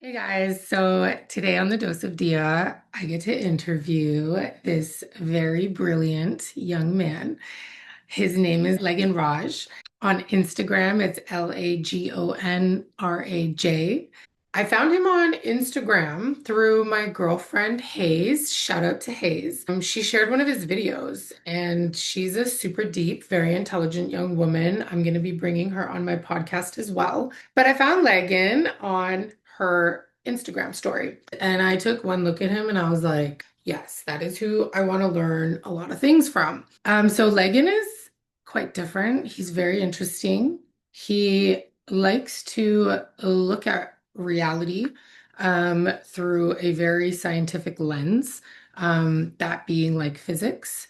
Hey guys, so today on the Dose of Dia, I get to interview this very brilliant young man. His name is Lagon Raj. On Instagram, it's Lagonraj. I found him on Instagram through my girlfriend Hayes. Shout out to Hayes. She shared one of his videos, and she's a super deep, very intelligent young woman. I'm going to be bringing her on my podcast as well. But I found Lagon on her Instagram story, and I took one look at him and I was like, yes, that is who I want to learn a lot of things from. So Lagon is quite different. He's very interesting. He likes to look at reality through a very scientific lens, that being like physics.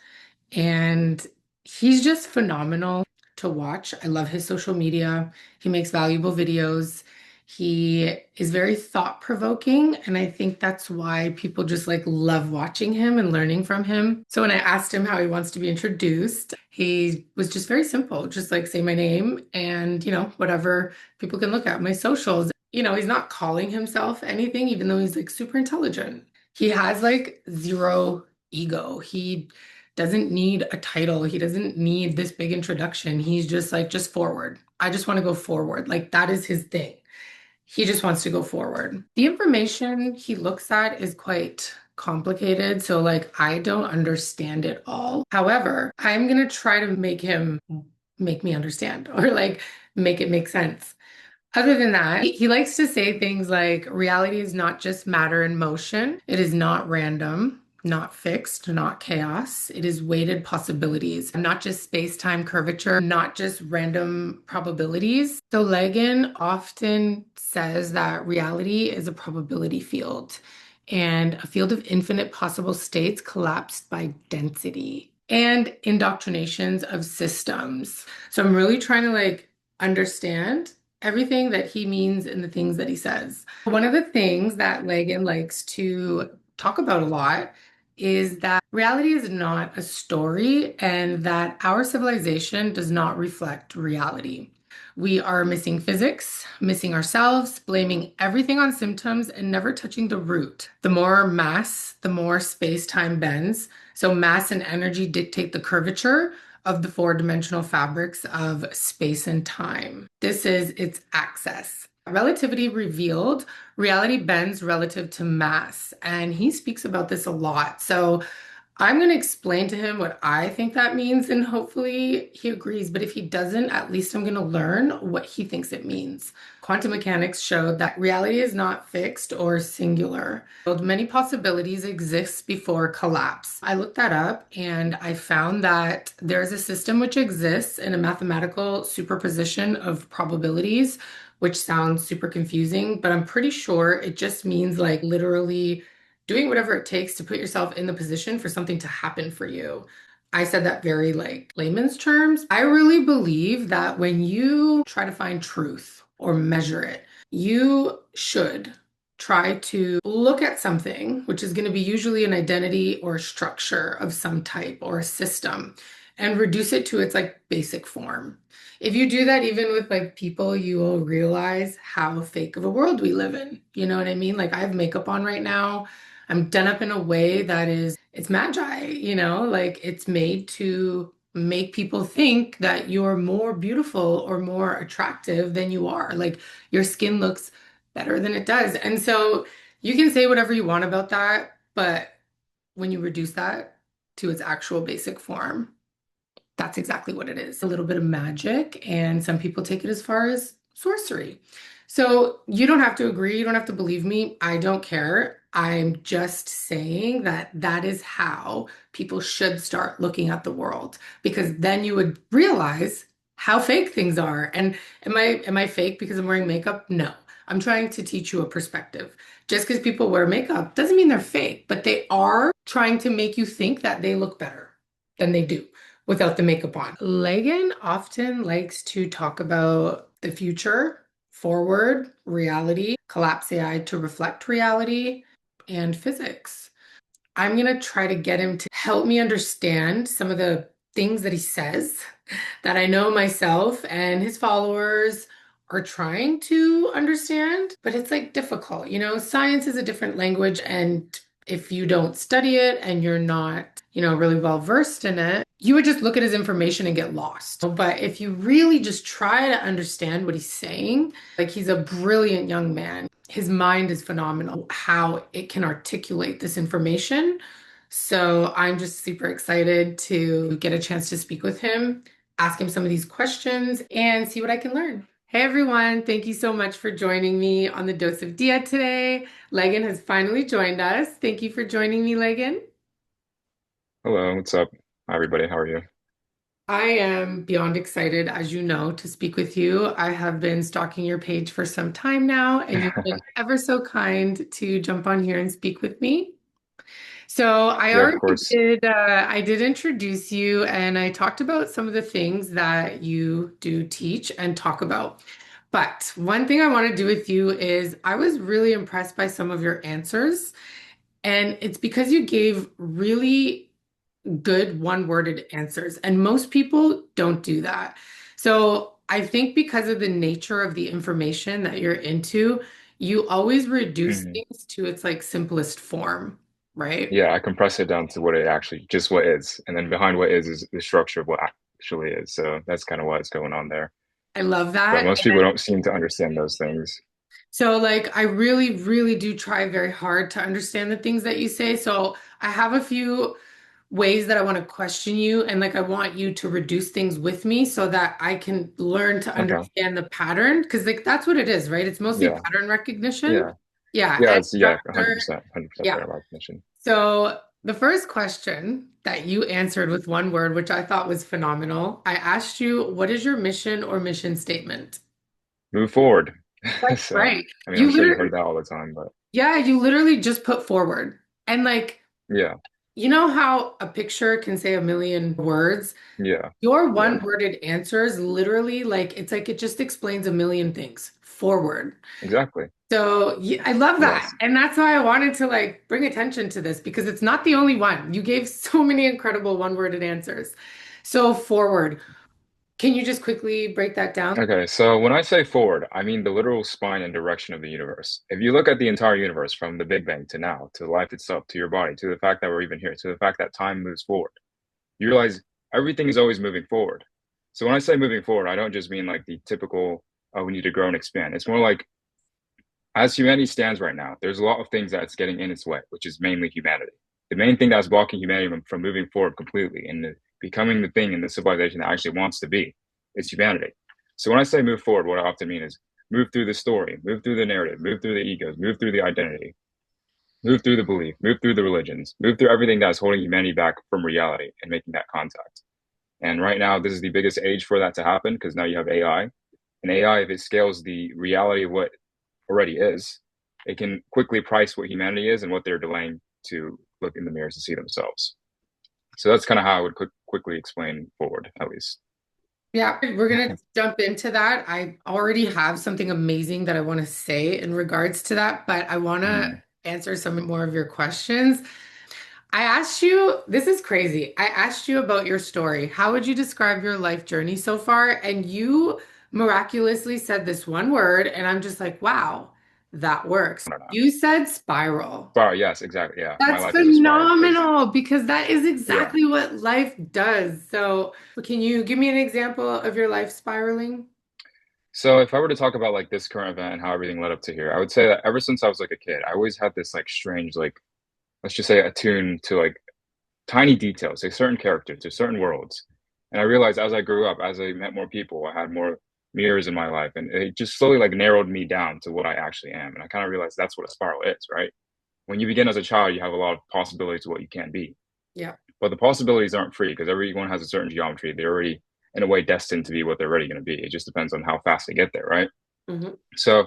And he's just phenomenal to watch. I love his social media. He makes valuable videos. He is very thought-provoking, and I think that's why people just like love watching him and learning from him. So when I asked him how he wants to be introduced, he was just very simple, just like say my name and, whatever people can look at my socials. He's not calling himself anything, even though he's like super intelligent. He has like zero ego. He doesn't need a title. He doesn't need this big introduction. He's just like, just forward. I just want to go forward. Like that is his thing. He just wants to go forward. The information he looks at is quite complicated. So like I don't understand it all. However, I'm gonna try to make him make me understand or like make it make sense. Other than that, he likes to say things like reality is not just matter and motion. It is not random, not fixed, not chaos. It is weighted possibilities, not just space-time curvature, not just random probabilities. So Lagan often says that reality is a probability field and a field of infinite possible states collapsed by density and indoctrinations of systems. So I'm really trying to like understand everything that he means and the things that he says. One of the things that Lagan likes to talk about a lot is that reality is not a story and that our civilization does not reflect reality. We are missing physics, missing ourselves, blaming everything on symptoms, and never touching the root. The more mass, the more space-time bends. So mass and energy dictate the curvature of the four-dimensional fabrics of space and time. This is its axis. Relativity revealed, reality bends relative to mass, and he speaks about this a lot. So I'm going to explain to him what I think that means, and hopefully he agrees. But if he doesn't, at least I'm going to learn what he thinks it means. Quantum mechanics showed that reality is not fixed or singular. Many possibilities exist before collapse. I looked that up and I found that there's a system which exists in a mathematical superposition of probabilities, which sounds super confusing, but I'm pretty sure it just means like literally doing whatever it takes to put yourself in the position for something to happen for you. I said that very like layman's terms. I really believe that when you try to find truth or measure it, you should try to look at something, which is going to be usually an identity or a structure of some type or a system, and reduce it to its like basic form. If you do that even with like people, you will realize how fake of a world we live in. You know what I mean? Like I have makeup on right now. I'm done up in a way that is, it's magi, like it's made to make people think that you're more beautiful or more attractive than you are. Like your skin looks better than it does. And so you can say whatever you want about that, but when you reduce that to its actual basic form, that's exactly what it is. A little bit of magic, and some people take it as far as sorcery. So you don't have to agree, you don't have to believe me. I don't care. I'm just saying that that is how people should start looking at the world because then you would realize how fake things are. And am I fake because I'm wearing makeup? No. I'm trying to teach you a perspective. Just because people wear makeup doesn't mean they're fake, but they are trying to make you think that they look better than they do without the makeup on. Lagan often likes to talk about the future, forward, reality, collapse AI to reflect reality, and physics. I'm going to try to get him to help me understand some of the things that he says that I know myself and his followers are trying to understand, but it's like difficult. Science is a different language, and if you don't study it and you're not, really well versed in it, you would just look at his information and get lost. But if you really just try to understand what he's saying, like he's a brilliant young man. His mind is phenomenal, how it can articulate this information. So I'm just super excited to get a chance to speak with him, ask him some of these questions, and see what I can learn. Hey everyone, thank you so much for joining me on the Dose of Dia today. Lagan has finally joined us. Thank you for joining me, Lagan. Hello, what's up? Hi, everybody. How are you? I am beyond excited, as you know, to speak with you. I have been stalking your page for some time now, and you've been ever so kind to jump on here and speak with me. So I Yeah, of already course. did, I did introduce you, and I talked about some of the things that you do teach and talk about. But one thing I want to do with you is I was really impressed by some of your answers, and it's because you gave really good one-worded answers, and most people don't do that. So I think because of the nature of the information that you're into, you always reduce hmm things to its like simplest form, right? Yeah, I compress it down to what it actually, just what is. And then behind what is the structure of what actually is. So that's kind of what's going on there. I love But that. most people don't seem to understand those things. So, like, I really, really do try very hard to understand the things that you say. So, I have a few ways that I want to question you, and like, I want you to reduce things with me so that I can learn to Okay. understand the pattern. Because, like, that's what it is, right? It's mostly Yeah. pattern recognition. Yeah. Yeah. Yeah, And it's yeah, structure. 100%, 100% Yeah. better recognition. So, the first question that you answered with one word, which I thought was phenomenal, I asked you, what is your mission or mission statement? Move forward. Like, So, right. I mean, I'm You sure you've literally, heard that all the time, but yeah, you literally just put forward. And like, yeah, you know how a picture can say a million words? yeah, Your yeah, one-worded answers literally like it's like it just explains a million things forward. exactly. So yeah, I love that. Yes. And that's why I wanted to like bring attention to this because it's not the only one. You gave so many incredible one-worded answers. So forward. Can you just quickly break that down? Okay, so when I say forward, I mean the literal spine and direction of the universe. If you look at the entire universe from the Big Bang to now, to life itself, to your body, to the fact that we're even here, to the fact that time moves forward, you realize everything is always moving forward. So when I say moving forward, I don't just mean like the typical, oh, we need to grow and expand. It's more like as humanity stands right now, there's a lot of things that's getting in its way, which is mainly humanity. The main thing that's blocking humanity from moving forward completely and becoming the thing in the civilization that actually wants to be is humanity. So when I say move forward, what I often mean is move through the story, move through the narrative, move through the egos, move through the identity, move through the belief, move through the religions, move through everything that's holding humanity back from reality and making that contact. And right now, this is the biggest age for that to happen because now you have AI. And AI, if it scales the reality of what already is, it can quickly price what humanity is and what they're delaying to look in the mirrors to see themselves. So that's kind of how I would quickly explain forward, at least. Yeah, we're gonna jump into that. I already have something amazing that I want to say in regards to that, but I want to Mm. answer some more of your questions. I asked you, this is crazy. I asked you about your story. How would you describe your life journey so far? And you miraculously said this one word, and I'm just like, wow, that works. I don't know. You said spiral. But yes, exactly. Yeah, my That's life is a spiral because, phenomenal because that is yeah. exactly what life does. So, can you give me an example of your life spiraling? So if I were to talk about like this current event and how everything led up to here, I would say that ever since I was like a kid, I always had this like strange, like, let's just say attuned to like tiny details, like certain characters, to certain worlds. And I realized as I grew up, as I met more people, I had more mirrors in my life, and it just slowly like narrowed me down to what I actually am. And I kind of realized that's what a spiral is, right? When you begin as a child, you have a lot of possibilities to what you can be, Yeah. but the possibilities aren't free because everyone has a certain geometry. They're already in a way destined to be what they're already going to be. It just depends on how fast they get there, right? Hmm. So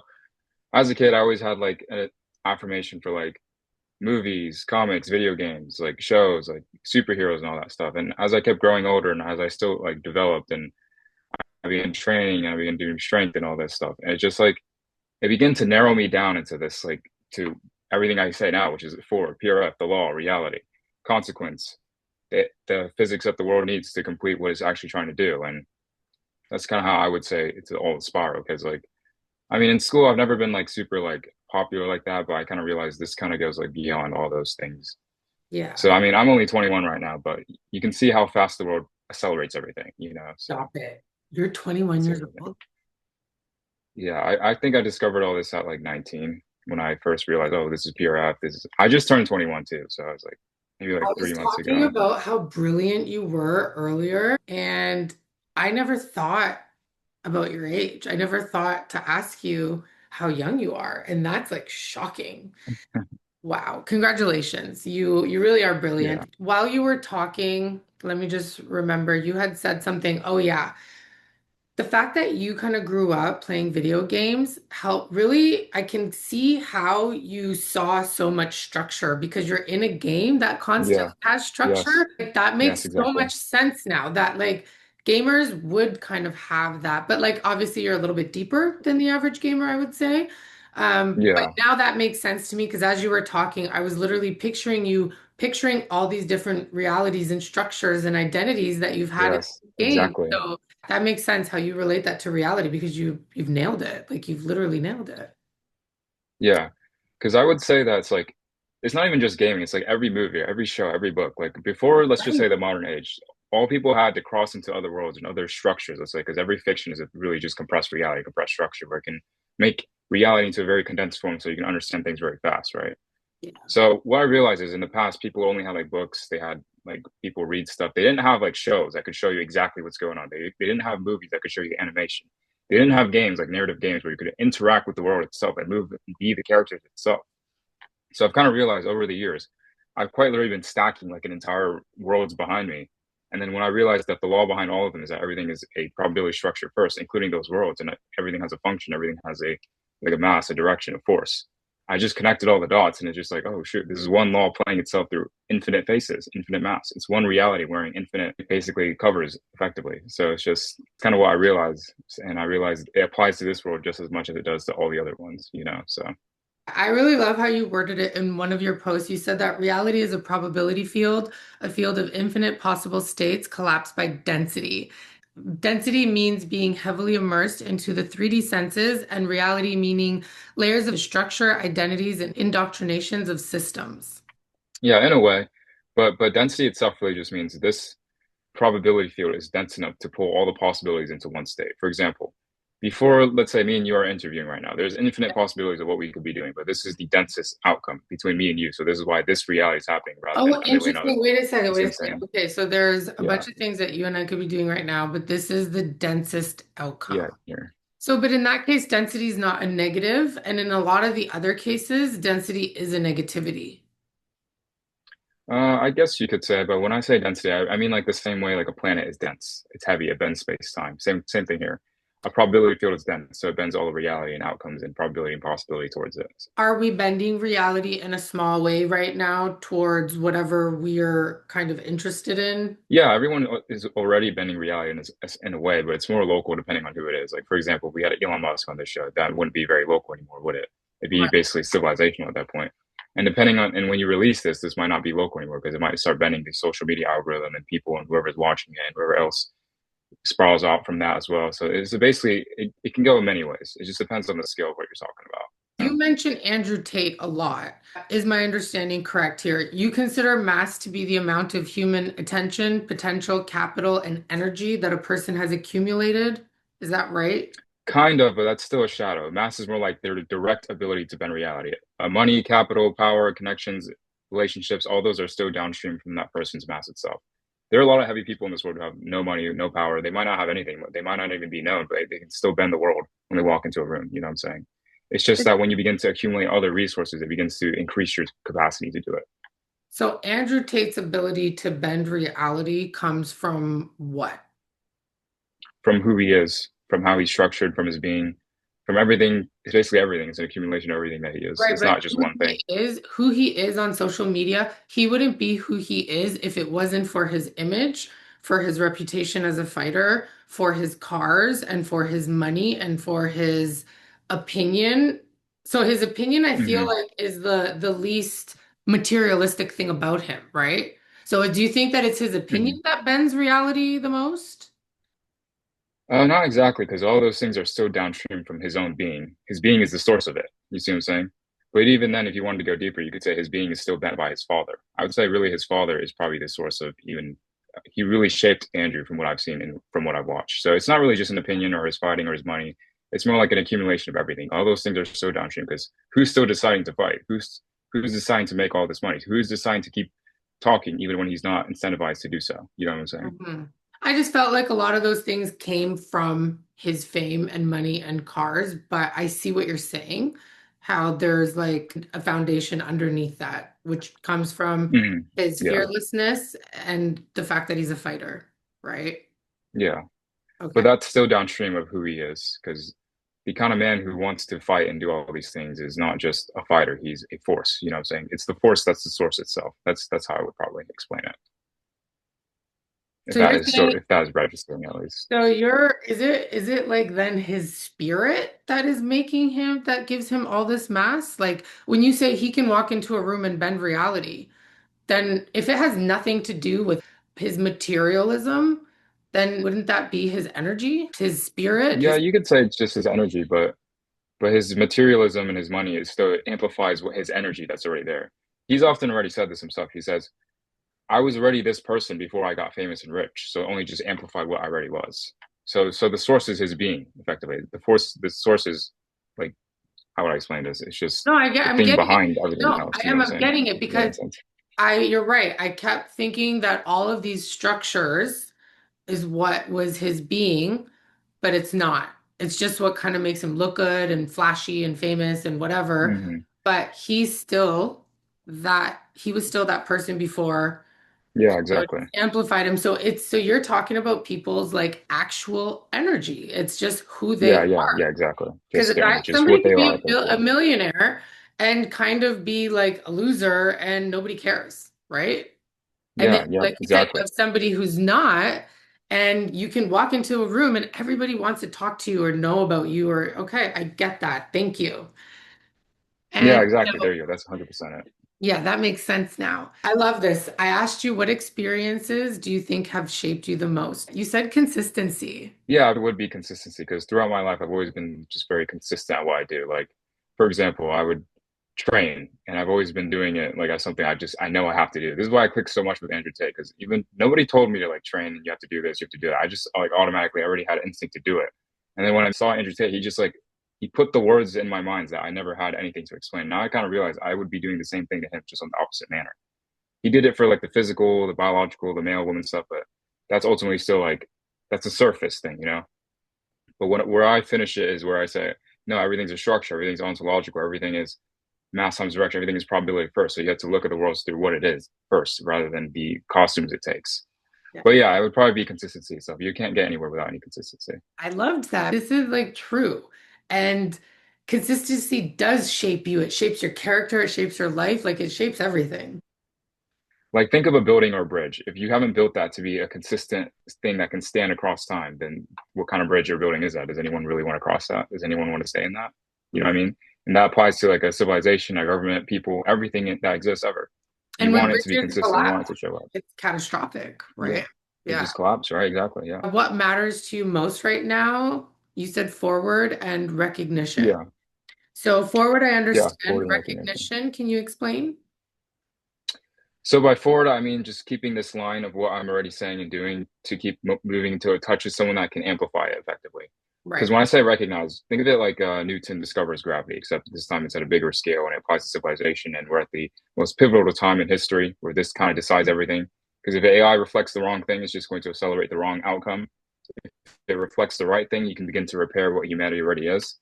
as a kid, I always had like an affirmation for like movies, comics, video games, like shows, like superheroes and all that stuff. And as I kept growing older and as I still like developed and I began training and I began doing strength and all this stuff, and it just like it began to narrow me down into this like to everything I say now, which is for PRF, the law, reality, consequence, the physics that the world needs to complete what it's actually trying to do. And That's kind of how I would say it's all spiral. Because like, I mean, in school, I've never been like super like popular like that, but I kind of realized this kind of goes like beyond all those things. So Yeah, I mean, I'm only 21 right now, but you can see how fast the world accelerates everything, you know. So stop it. You're 21 it's years everything. old. Yeah, I think I discovered all this at like 19 when I first realized, oh, this is PRF. This is I just turned 21 too, so I was like maybe I like was 3 months talking ago. about how brilliant you were earlier, and I never thought about your age. I never thought to ask you how young you are, and that's like shocking. Wow. Congratulations. You really are Yeah, brilliant. While you were talking, let me just remember you had said something. Oh yeah. The fact that you kind of grew up playing video games helped really, I can see how you saw so much structure because you're in a game that yeah, constantly has yes, structure. Like, that yes, makes so exactly. much sense now that like gamers would kind of have that. But like obviously you're a little bit deeper than the average gamer, I would say. But Yeah, now that makes sense to me because as you were talking, I was literally picturing you picturing all these different realities and structures and identities that you've had in yes, the game. exactly. So that makes sense how you relate that to reality because you've nailed it. Like you've literally nailed it. Yeah, because I would say that it's like it's not even just gaming. It's like every movie, every show, every book. Like before, let's just say Right. the modern age, all people had to cross into other worlds and other structures. Let's say because every fiction is a really just compressed reality, compressed structure where it can make reality into a very condensed form, so you can understand things very fast, right? Yeah. So what I realized is in the past, people only had like books. They had like people read stuff. They didn't have like shows that could show you exactly what's going on. They didn't have movies that could show you animation. They didn't have games like narrative games where you could interact with the world itself and move and be the characters itself. So I've kind of realized over the years, I've quite literally been stacking like an entire worlds behind me. And then when I realized that the law behind all of them is that everything is a probability structure first, including those worlds, and everything has a function, everything has a like a mass, a direction, a force. I just connected all the dots, and it's just like, oh shoot, this is one law playing itself through infinite faces, infinite mass. It's one reality wearing infinite basically covers effectively. So it's just kind of what I realized, and I realized it applies to this world just as much as it does to all the other ones, you know. So I really love how you worded it in one of your posts. You said that reality is a probability field, a field of infinite possible states collapsed by density. Density means being heavily immersed into the 3D senses, and reality meaning layers of structure, identities, and indoctrinations of systems. yeah, in a way, but density itself really just means this probability field is dense enough to pull all the possibilities into one state. For example, before let's say me and you are interviewing right now, there's infinite possibilities of what we could be doing, but this is the densest outcome between me and you. So this is why this reality is happening rather than Oh, a million interesting. others. Wait a second. It's Wait a second. insane. Okay, so there's a Yeah, bunch of things that you and I could be doing right now, but this is the densest yeah, outcome. here. So, but in that case, density is not a negative, and in a lot of the other cases, density is a negativity. I guess you could say, but when I say density, I mean like the same way like a planet is dense. It's heavy. It bends space-time. Same thing here. A probability field is dense, so it bends all the reality and outcomes and probability and possibility towards it. Are we bending reality in a small way right now towards whatever we're kind of interested in? Yeah, everyone is already bending reality in a way, but it's more local depending on who it is. Like, for example, if we had Elon Musk on this show, that wouldn't be very local anymore, would it? It'd be Right. basically civilizational at that point. And depending on, and when you release this, this might not be local anymore because it might start bending the social media algorithm and people and whoever's watching it and whoever else sprawls out from that as well. So it's basically, it can go in many ways. It just depends on the scale of what you're talking about. You mentioned Andrew Tate a lot. Is my understanding correct here? You consider mass to be the amount of human attention, potential, capital, and energy that a person has accumulated. Is that right? Kind of, but that's still a shadow. Mass is more like their direct ability to bend reality. Money, capital, power, connections, relationships, all those are still downstream from that person's mass itself. There are a lot of heavy people in this world who have no money, no power. They might not have anything. They might not even be known, but they can still bend the world when they walk into a room. You know what I'm saying? It's just that when you begin to accumulate other resources, it begins to increase your capacity to do it. So Andrew Tate's ability to bend reality comes from what? From who he is, from how he's structured, from his being, from everything. It's basically everything. It's an accumulation of everything that he is. Right, It's but not just one thing. who he is on social media, he wouldn't be who he is if it wasn't for his image, for his reputation as a fighter, for his cars, and for his money, and for his opinion. So his opinion, I feel Hmm. like, is the least materialistic thing about him, right? So do you think that it's his opinion Hmm. that bends reality the most? Not exactly, because all those things are so downstream from his own being. His being is the source of it. You see what I'm saying? But even then, if you wanted to go deeper, you could say his being is still bent by his father. I would say really his father is probably the source of even. He really shaped Andrew from what I've seen and from what I've watched. So it's not really just an opinion or his fighting or his money. It's more like an accumulation of everything. All those things are so downstream because who's still deciding to fight? Who's deciding to make all this money? Who's deciding to keep talking even when he's not incentivized to do so? You know what I'm saying? Mhm. I just felt like a lot of those things came from his fame and money and cars, but I see what you're saying, how there's like a foundation underneath that, which comes from Hmm. his Yeah, fearlessness and the fact that he's a fighter, right? yeah. But Okay. that's still downstream of who he is, because the kind of man who wants to fight and do all these things is not just a fighter, he's a force. You know what I'm saying? It's the force that's the source itself. That's how I would probably explain it. So you're saying, If that is registering at least. so you're, is it like then his spirit that is making him, that gives him all this mass? Like when you say he can walk into a room and bend reality, then if it has nothing to do with his materialism, then wouldn't that be his energy, his spirit, Yeah, his you could say it's just his energy, but his materialism and his money is still amplifies what his energy that's already there. He's often already said this himself. He says, I was already this person before I got famous and rich, so it only just amplified what I already was. So the source is his being, effectively. The source is like how would I explain this? It's just no, the I'm thing getting it. behind everything No, else. I You know am, what I'm I'm saying? getting it Does that because make sense? you're right. I kept thinking that all of these structures is what was his being, but it's not. It's just what kind of makes him look good and flashy and famous and whatever. Hmm. But he was still that person before. Yeah, So exactly. it's amplified him. So you're talking about people's like actual energy. It's just who they Yeah, are. exactly. Because Just their energy, just somebody what they could are be at their a core. millionaire and kind of be like a loser and nobody cares, right? And then, Yeah, like you said, you exactly. have somebody who's not, and you can walk into a room and everybody wants to talk to you or know about you, or, okay, I get that. Thank you. Yeah, And, exactly. There you go. That's 100% it. yeah, that makes sense now. I love this. I asked you, what experiences do you think have shaped you the most? You said consistency. Yeah, it would be consistency because throughout my life, I've always been just very consistent at what I do. Like, for example, I would train and I've always been doing it like as something I know I have to do. This is why I click so much with Andrew Tate because even nobody told me to like train and you have to do this, you have to do that. I just like automatically I already had an instinct to do it. And then when I saw Andrew Tate, he just like he put the words in my mind that I never had anything to explain. Now I kind of realize I would be doing the same thing to him, just on the opposite manner. He did it for like the physical, the biological, the male woman stuff, but that's ultimately still like that's a surface thing, you know? But where I finish it is where I say, no, everything's a structure, everything's ontological, everything is mass times direction, everything is probability first. So you have to look at the world through what it is first, rather than the costumes it takes. Yeah. But yeah, it would probably be consistency. So you can't get anywhere without any consistency. I loved that. This is like true. And consistency does shape you. It shapes your character, it shapes your life, like it shapes everything. Like think of a building or a bridge. If you haven't built that to be a consistent thing that can stand across time, then what kind of bridge or building is that? Does anyone really want to cross that? Does anyone want to stay in that? You know what I mean? And that applies to like a civilization, a government, people, everything that exists ever. You And when want it to be bridges consistent. You want collapse, it to show up. it's catastrophic, Yeah. right? It Yeah. just collapsed, right? Exactly. Yeah. What matters to you most right now? You said forward and recognition. Yeah. So, forward, I Yeah. understand. Forward and recognition. Recognition, can you explain? So by forward, I mean just keeping this line of what I'm already saying and doing to keep moving until it touches someone that can amplify it effectively. Because Right. when I say recognize, think of it like Newton discovers gravity, except this time it's at a bigger scale and it applies to civilization. And we're at the most pivotal time in history where this kind of decides everything. Because if AI reflects the wrong thing, it's just going to accelerate the wrong outcome. If it reflects the right thing, you can begin to repair what humanity already is.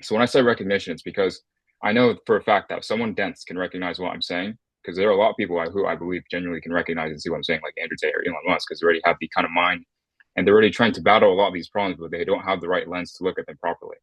So when I say recognition, it's because I know for a fact that someone dense can recognize what I'm saying. Because there are a lot of people who I believe genuinely can recognize and see what I'm saying, like Andrew Tate or Elon Musk, because they already have the kind of mind and they're already trying to battle a lot of these problems, but they don't have the right lens to look at them properly.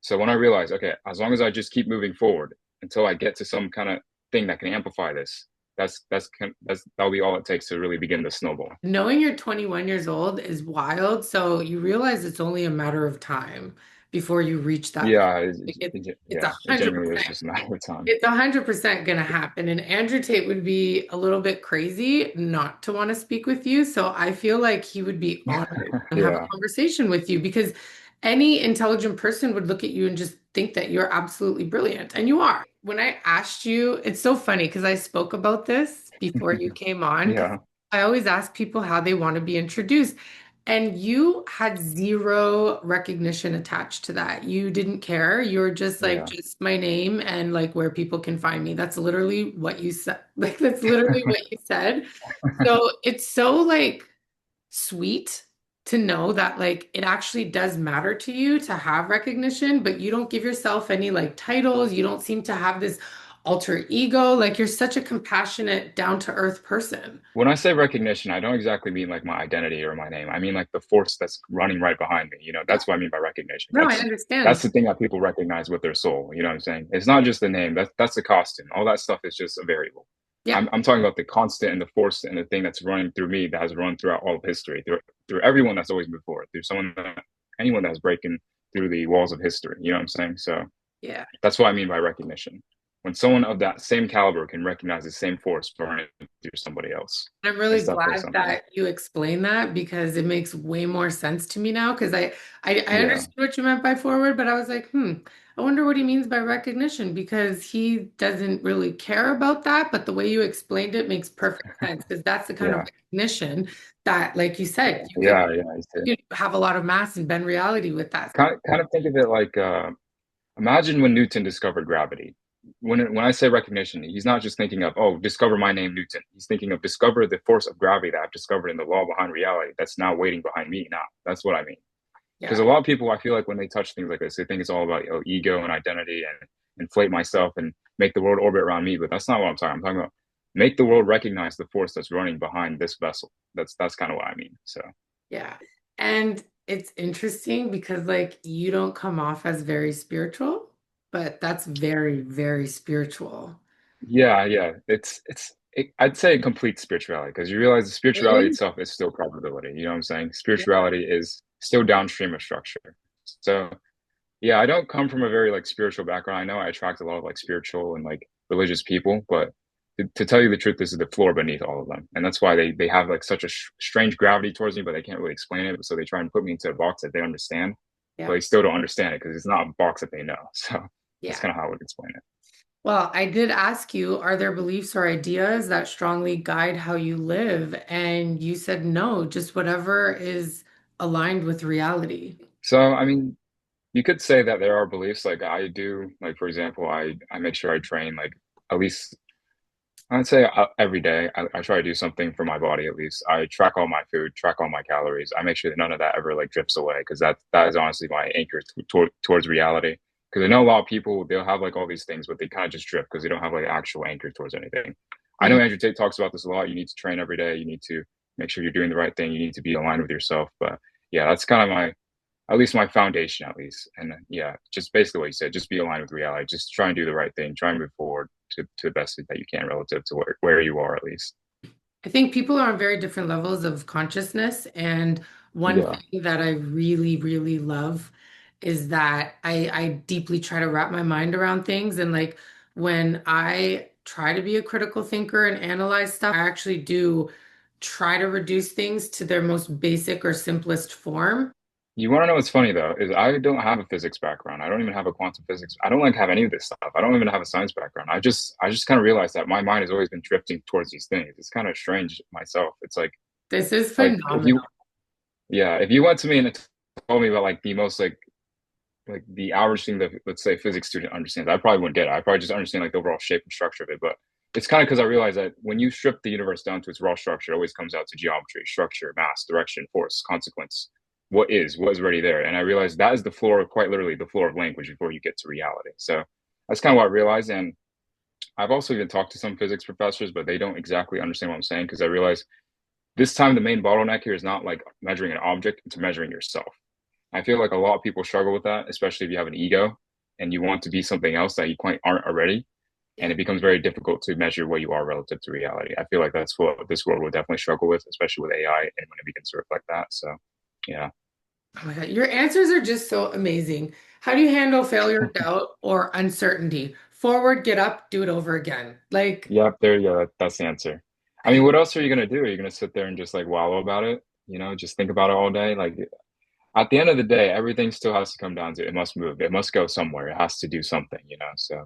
So when I realize, okay, as long as I just keep moving forward until I get to some kind of thing that can amplify this, that'll be all it takes to really begin the snowball. Knowing you're 21 years old is wild. So, you realize it's only a matter of time before you reach that. Yeah, Like it's yeah, a it hundred genuinely is percent. just a matter of time. It's 100% going to happen. And Andrew Tate would be a little bit crazy not to want to speak with you. So I feel like he would be honored and have a Yeah, conversation with you because any intelligent person would look at you and just think that you're absolutely brilliant. And you are. When I asked you, it's so funny because I spoke about this before you came on because yeah, I always ask people how they want to be introduced. And you had zero recognition attached to that. You didn't care. You were just like, yeah. just my name and like where people can find me. That's literally what you said. Like, that's literally what you said. So it's so like sweet to know that like it actually does matter to you to have recognition, but you don't give yourself any like titles. You don't seem to have this alter ego. Like, you're such a compassionate, down to earth person. When I say recognition, I don't exactly mean like my identity or my name. I mean like the force that's running right behind me. Yeah. That's what I mean by recognition. No, I That's understand. the thing that people recognize with their soul. You know what I'm saying? It's not just the name. That's the costume. All that stuff is just a variable. Yeah. I'm talking about the constant and the force and the thing that's running through me that has run throughout all of history, through everyone that's always moved forward, through anyone that's breaking through the walls of history. You know what I'm saying? So Yeah. that's what I mean by recognition. When someone of that same caliber can recognize the same force running through somebody else, I'm really it's definitely glad something. that you explained that because it makes way more sense to me now. Because I Yeah, understood what you meant by forward, but I was like, I wonder what he means by recognition because he doesn't really care about that. But the way you explained it makes perfect sense because that's the kind of yeah, recognition that, like you said, yeah. I see. you could have a lot of mass and bend reality with that. Kind of think of it like imagine when Newton discovered gravity. When I say recognition, he's not just thinking of, oh, discover my name, Newton. He's thinking of discover the force of gravity that I've discovered in the law behind reality that's now waiting behind me now. That's what I mean. Because Yeah. a lot of people, I feel like when they touch things like this, they think it's all about ego and identity and inflate myself and make the world orbit around me. But that's not what I'm talking. I'm talking about make the world recognize the force that's running behind this vessel. That's kind of what I mean. So Yeah. And it's interesting because like you don't come off as very spiritual, but that's very, very spiritual. yeah, I'd say complete spirituality because you realize the spirituality Really? itself is still probability. You know what I'm saying? Spirituality is still downstream of structure. So yeah, I don't come from a very like spiritual background. I know I attract a lot of like spiritual and like religious people, but to tell you the truth, this is the floor beneath all of them, and that's why they have like such a strange gravity towards me, but they can't really explain it. So they try and put me into a box that they understand, but Yeah. they still don't understand it because it's not a box that they know. So that's Yeah. kind of how I would explain it. Well, I did ask you, are there beliefs or ideas that strongly guide how you live? And you said no, just whatever is aligned with reality. So I mean, you could say that there are beliefs like I do. Like for example, I make sure I train like at least I'd say every day I try to do something for my body at least. I track all my food, track all my calories. I make sure that none of that ever like drifts away because that is honestly my anchor towards reality. Because I know a lot of people they'll have like all these things, but they kind of just drift because they don't have like actual anchor towards anything. I know Mm. Andrew Tate talks about this a lot. You need to train every day. You need to make sure you're doing the right thing. You need to be aligned with yourself. But yeah, that's kind of my at least my foundation at least. And yeah, just basically what you said, just be aligned with reality. Just try and do the right thing. Try and move forward to the best that you can relative to where you are at least. I think people are on very different levels of consciousness. And one Yeah. thing that I really, really love is that I deeply try to wrap my mind around things. And like when I try to be a critical thinker and analyze stuff, I actually do try to reduce things to their most basic or simplest form. You want to know what's funny though, is I don't have a physics background. I don't even have a quantum physics. I don't like have any of this stuff. I don't even have a science background. I just kind of realized that my mind has always been drifting towards these things. It's kind of strange myself. It's This is like if you phenomenal. yeah, if you went to me and told me about like the most like the average thing that let's say a physics student understands, I probably wouldn't get it. I probably just understand like the overall shape and structure of it. But it's kind of because I realize that when you strip the universe down to its raw structure, it always comes out to geometry, structure, mass, direction, force, consequence. What is already there? And I realized that is the floor, quite literally the floor of language before you get to reality. So that's kind of what I realized. And I've also even talked to some physics professors, but they don't exactly understand what I'm saying because I realize this time the main bottleneck here is not like measuring an object, it's measuring yourself. I feel like a lot of people struggle with that, especially if you have an ego and you want to be something else that you quite aren't already. And Yeah. it becomes very difficult to measure what you are relative to reality. I feel like that's what this world will definitely struggle with, especially with AI and when it begins to reflect that. So, yeah. Oh my God, your answers are just so amazing. How do you handle failure, doubt, or uncertainty? Forward, get up, do it over again. Like, Yep, there you go. That's the answer. I mean, I, what else are you gonna do? Are you gonna sit there and just like wallow about it? Just think about it all day? Like at the end of the day, everything still has to come down to it must move. It must go somewhere. It has to do something. So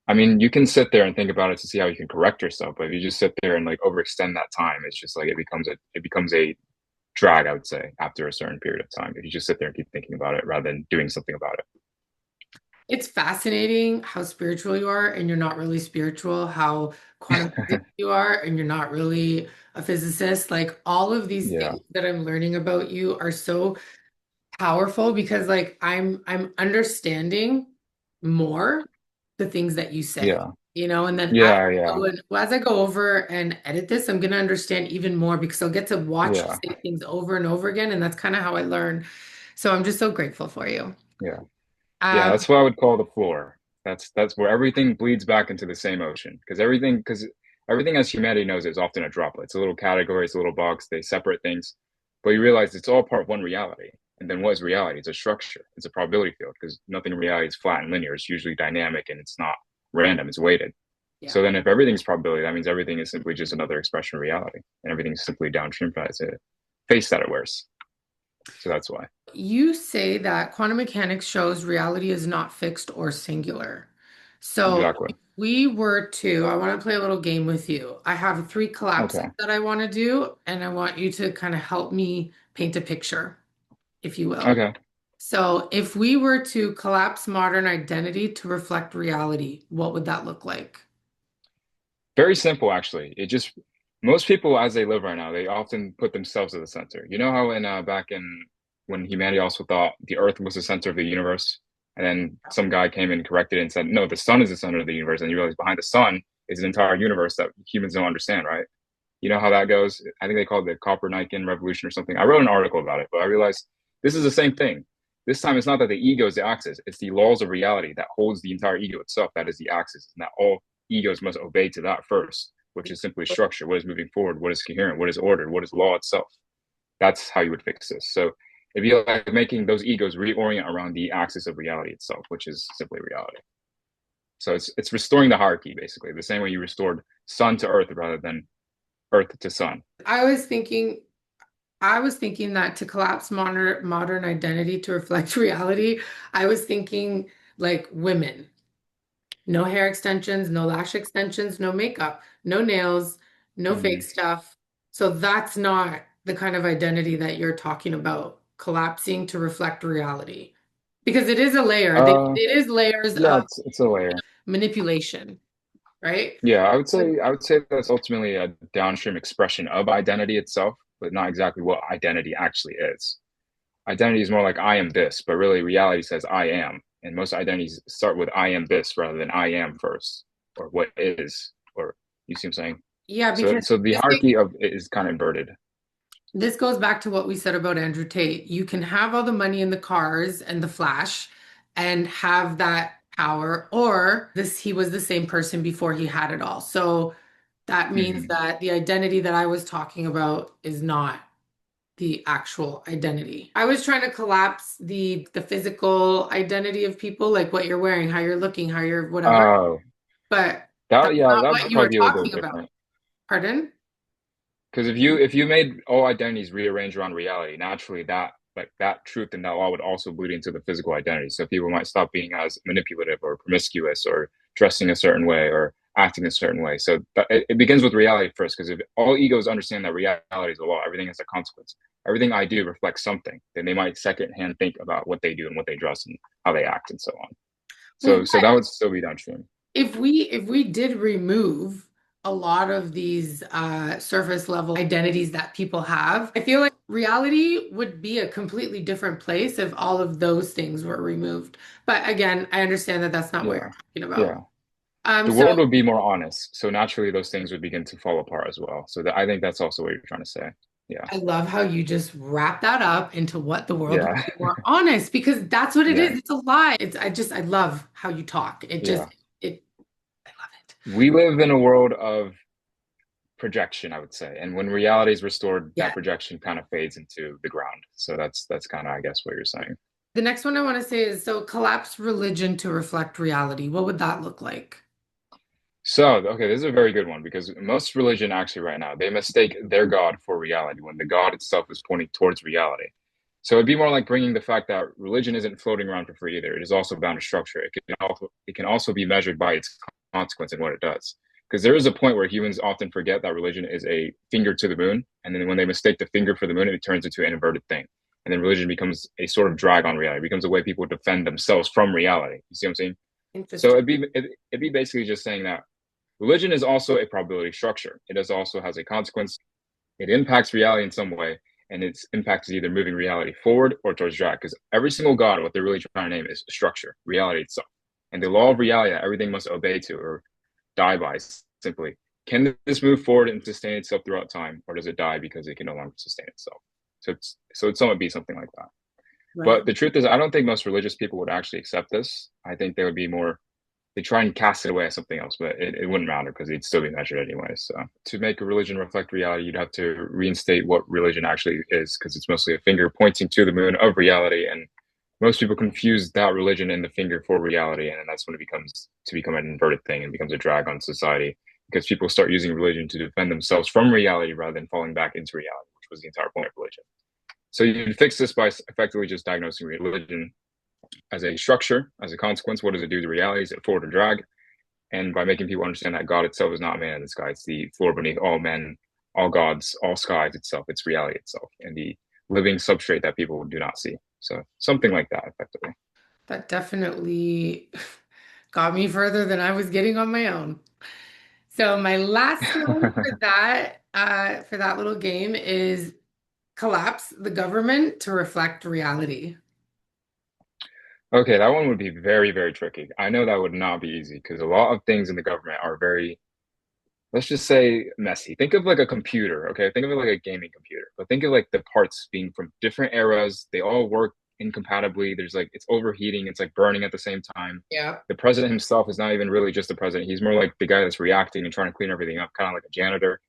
I mean, you can sit there and think about it to see how you can correct yourself, but if you just sit there and like overextend that time, it's just like it becomes a drag, I would say, after a certain period of time. If you just sit there and keep thinking about it rather than doing something about it. it's fascinating how spiritual you are and you're not really spiritual, how quantum physics you are and you're not really a physicist. Like all of these Yeah, things that I'm learning about you are so powerful because like I'm understanding more the things that you say, yeah, and then yeah, yeah, as I go over and edit this, I'm gonna understand even more because I'll get to watch you yeah, say things over and over again, and that's kind of how I learn. So I'm just so grateful for you. yeah. Yeah, Um, that's what I would call the floor. That's where everything bleeds back into the same ocean. Because everything as humanity knows is often a droplet. It's a little category, it's a little box, they separate things. But you realize it's all part of one reality. And then what is reality? It's a structure, it's a probability field, because nothing in reality is flat and linear. It's usually dynamic and it's not random, it's weighted. yeah. So then if everything's probability, that means everything is simply just another expression of reality. And everything is simply downstream from that. It's a face that it wears. So that's why. You say that quantum mechanics shows reality is not fixed or singular. So Exactly. if we were to, I want to play a little game with you. I have three collapses Okay. that I want to do, and I want you to kind of help me paint a picture, if you will. Okay. So if we were to collapse modern identity to reflect reality, what would that look like? Very simple, actually. It just most people, as they live right now, they often put themselves at the center. You know how in back in when humanity also thought the Earth was the center of the universe, and then some guy came and corrected it and said, no, the sun is the center of the universe, and you realize behind the sun is an entire universe that humans don't understand, right? You know how that goes? I think they call it the Copernican revolution or something. I wrote an article about it, but I realized this is the same thing. This time, it's not that the ego is the axis; it's the laws of reality that holds the entire ego itself. That is the axis, and that all egos must obey to that first, which is simply structure. What is moving forward? What is coherent? What is ordered? What is law itself? That's how you would fix this. So if you like making those egos reorient around the axis of reality itself, which is simply reality. So it's restoring the hierarchy basically, the same way you restored sun to earth rather than earth to sun. I was thinking, I was thinking that to collapse modern identity to reflect reality, I was thinking like women. No hair extensions, no lash extensions, no makeup, no nails, no fake Mm. stuff. So that's not the kind of identity that you're talking about, collapsing to reflect reality. Because it is a layer. Uh, It is layers yeah, of it's a layer. manipulation, right? Yeah, I would say that's ultimately a downstream expression of identity itself, but not exactly what identity actually is. Identity is more like I am this, but really reality says I am. And most identities start with I am this rather than I am first, or what is, or you see what I'm saying? Yeah, So because so the hierarchy of it is kind of inverted. this goes back to what we said about Andrew Tate. You can have all the money in the cars and the flash and have that power, or this he was the same person before he had it all. So that means Hmm. that the identity that I was talking about is not the actual identity. I was trying to collapse the physical identity of people, like what you're wearing, how you're looking, how you're whatever, Oh, but that that's yeah, not that what would you were probably be a little talking bit about. different. Pardon? Because if you made all identities rearranged around reality, naturally that truth and that law would also bleed into the physical identity. So people might stop being as manipulative or promiscuous or dressing a certain way or acting a certain way. So it begins with reality first, because if all egos understand that reality is a law, everything has a consequence. Everything I do reflects something. Then they might secondhand think about what they do and what they dress and how they act and so on. Well, So that would still be downstream. if we did remove a lot of these surface level identities that people have, I feel like reality would be a completely different place if all of those things were removed. But again, I understand that that's not what Yeah. you're talking about. Yeah. The So world would be more honest. So naturally, those things would begin to fall apart as well. So I think that's also what you're trying to say. Yeah. I love how you just wrap that up into what the world would Yeah. be more honest because that's what it Yeah. is. It's a lie. I love how you talk. Yeah. I love it. We live in a world of projection, I would say. And when reality is restored, Yeah. that projection kind of fades into the ground. So that's kind of, I guess, what you're saying. The next one I want to say is so collapse religion to reflect reality. What would that look like? So, okay, this is a very good one because most religion actually right now, they mistake their God for reality when the God itself is pointing towards reality. So it'd be more like bringing the fact that religion isn't floating around for free either. It is also bound to structure. It can also be measured by its consequence and what it does. Because there is a point where humans often forget that religion is a finger to the moon, and then when they mistake the finger for the moon, it turns into an inverted thing. And then religion becomes a sort of drag on reality. It becomes a way people defend themselves from reality. You see what I'm saying? So Interesting. it'd be basically just saying that religion is also a probability structure. It is also has a consequence. It impacts reality in some way, and its impact is either moving reality forward or towards drag. Because every single god, what they're really trying to name is structure, reality itself, and the law of reality that everything must obey to or die by. Simply, can this move forward and sustain itself throughout time, or does it die because it can no longer sustain itself? So it's somewhat be something like that. Right. But the truth is, I don't think most religious people would actually accept this. I think they would be more they try and cast it away as something else, but it wouldn't matter because it'd still be measured anyway. So to make a religion reflect reality, you'd have to reinstate what religion actually is because it's mostly a finger pointing to the moon of reality. And most people confuse that religion and the finger for reality. And then that's when it becomes to become an inverted thing and becomes a drag on society because people start using religion to defend themselves from reality rather than falling back into reality, which was the entire point of religion. So you fix this by effectively just diagnosing religion as a structure, as a consequence. What does it do to reality? Is it forward or drag? And by making people understand that God itself is not man in the sky, it's the floor beneath all men, all gods, all skies itself. It's reality itself and the living substrate that people do not see. So something like that, effectively. That definitely got me further than I was getting on my own. So my last one for that little game is collapse the government to reflect reality. Okay, that one would be very, very tricky. I know that would not be easy because a lot of things in the government are very, let's just say, messy. Think of like a computer, okay? Think of it like a gaming computer, but think of like the parts being from different eras. They all work incompatibly. There's like, it's overheating, it's like burning at the same time. Yeah. The president himself is not even really just the president. He's more like the guy that's reacting and trying to clean everything up, kind of like a janitor.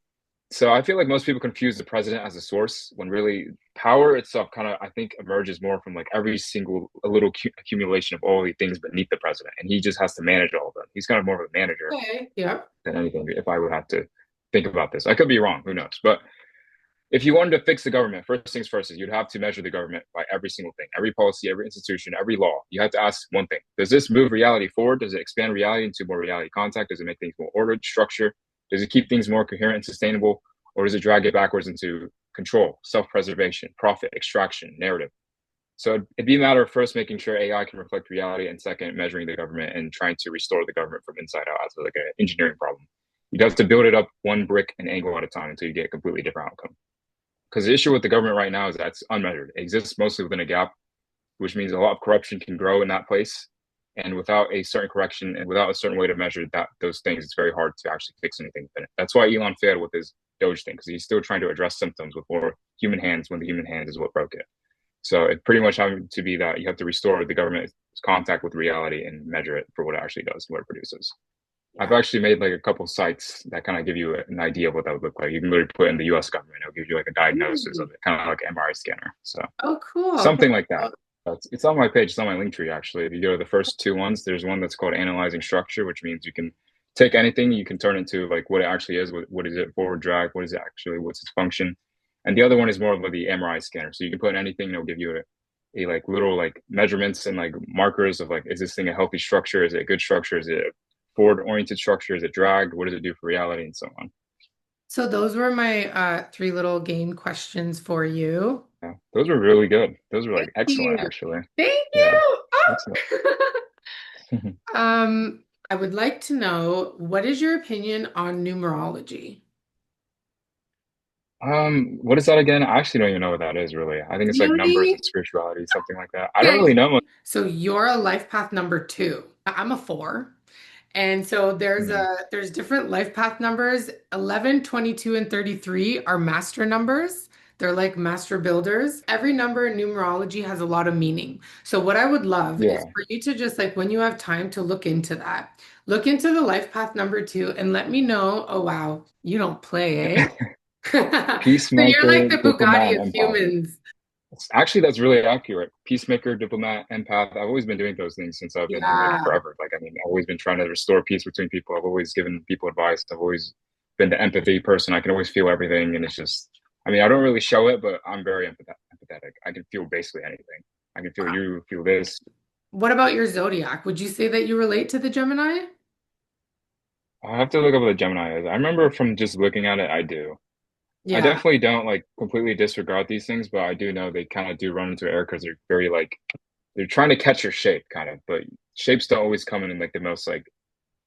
So I feel like most people confuse the president as a source when really power itself kind of I think emerges more from like every single a little accumulation of all the things beneath the president, and he just has to manage all of them. He's kind of more of a manager Okay. Yeah. than anything. If I would have to think about this, I could be wrong. Who knows? But if you wanted to fix the government, first things first is you'd have to measure the government by every single thing, every policy, every institution, every law. You have to ask one thing: does this move reality forward? Does it expand reality into more reality contact? Does it make things more ordered, structure? Does it keep things more coherent and sustainable, or does it drag it backwards into control, self-preservation, profit, extraction, narrative? So it'd be a matter of first making sure AI can reflect reality, and second, measuring the government and trying to restore the government from inside out as like an engineering problem. You'd have to build it up one brick and angle at a time until you get a completely different outcome. Because the issue with the government right now is that it's unmeasured. It exists mostly within a gap, which means a lot of corruption can grow in that place. And without a certain correction and without a certain way to measure that those things, it's very hard to actually fix anything within it. That's why Elon failed with his Doge thing, because he's still trying to address symptoms with more human hands when the human hands is what broke it. So it pretty much having to be that you have to restore the government's contact with reality and measure it for what it actually does, what it produces. I've Yeah. actually made like a couple sites that kind of give you an idea of what that would look like. You can literally put in the US government, it'll give you like a diagnosis of Ooh. it, kind of like an MRI scanner. So Oh, cool. Okay. something like that. It's on my page, it's on my link tree actually. If you go to the first two ones, there's one that's called analyzing structure, which means you can take anything, you can turn it into like what it actually is, what is it forward drag, what is it actually, what's its function. And the other one is more of the MRI scanner. So you can put in anything, and it'll give you a like little like measurements and like markers of like, is this thing a healthy structure? Is it a good structure? Is it a forward oriented structure? Is it dragged? What does it do for reality and so on? So those were my three little game questions for you. Yeah, those were really good. Those were Thank like excellent you. actually. Thank Yeah, you. excellent. Oh! I would like to know what is your opinion on numerology? What is that again? I actually don't even know what that is really. I think it's like numbers Really? and spirituality, something like that. I don't Okay. really know much. So you're a life path number two. I'm a four. And so Hmm. there's different life path numbers. 11, 22, and 33 are master numbers. They're like master builders. Every number in numerology has a lot of meaning. So what I would love is Yeah. for you to just like when you have time to look into that. Look into the life path number two and let me know. Oh wow, you don't play, eh? So you're like Peacemaker, the diplomat, Bugatti of and empath. humans. Actually, that's really accurate. Peacemaker, diplomat, empath. I've always been doing those things since I've been like Yeah. forever. Like, I mean, I've always been trying to restore peace between people. I've always given people advice. I've always been the empathy person. I can always feel everything. And it's just, I mean, I don't really show it, but I'm very empathetic. I can feel basically anything. I can feel you, feel this. What about your zodiac? Would you say that you relate to the Gemini? I have to look up what the Gemini is. I remember from just looking at it, I do. I Yeah. definitely don't like completely disregard these things, but I do know they kind of do run into error because they're very like they're trying to catch your shape kind of, but shapes don't always come in like the most like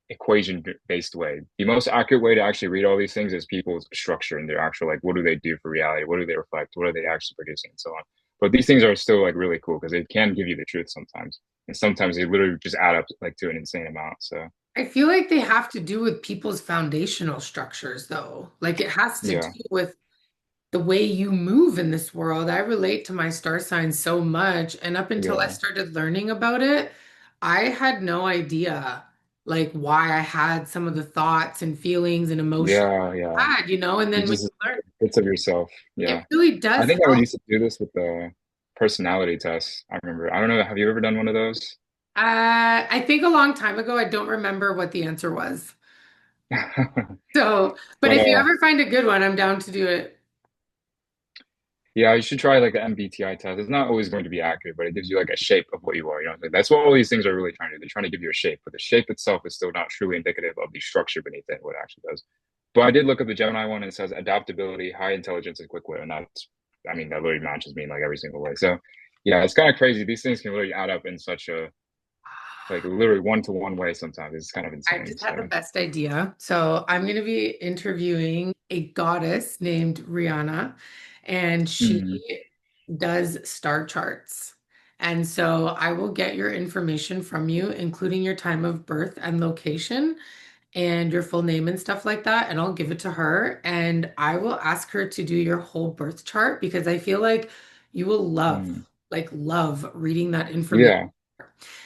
equation based way. The most accurate way to actually read all these things is people's structure and their actual like what do they do for reality? What do they reflect? What are they actually producing and so on. But these things are still like really cool because they can give you the truth sometimes. And sometimes they literally just add up like to an insane amount. So I feel like they have to do with people's foundational structures, though. Like it has to do yeah. with the way you move in this world. I relate to my star sign so much. And up until I Yeah. started learning about it, I had no idea like why I had some of the thoughts and feelings and emotions Yeah, yeah. I had, And You then when just you learn, bits of yourself. it Yeah. really I does think I would help. used to do this with the personality test. I remember. I don't know. Have you ever done one of those? I think a long time ago, I don't remember what the answer was. So, but But if you ever find a good one, I'm down to do it. yeah, you should try like the MBTI test. It's not always going to be accurate, but it gives you like a shape of what you are. You know, like, that's what all these things are really trying to do. They're trying to give you a shape, but the shape itself is still not truly indicative of the structure beneath it, what it actually does. But I did look up the Gemini one and it says adaptability, high intelligence, and quick wit. And that's, I mean, that literally matches me in like every single way. So yeah, it's kind of crazy. These things can literally add up in such a like literally one to one way sometimes. It's kind of I insane. just had the So best idea. So I'm going to be interviewing a goddess named Rihanna, and she mm, does star charts. And so I will get your information from you, including your time of birth and location and your full name and stuff like that. And I'll give it to her. And I will ask her to do your whole birth chart because I feel like you will mm, love reading that information yeah,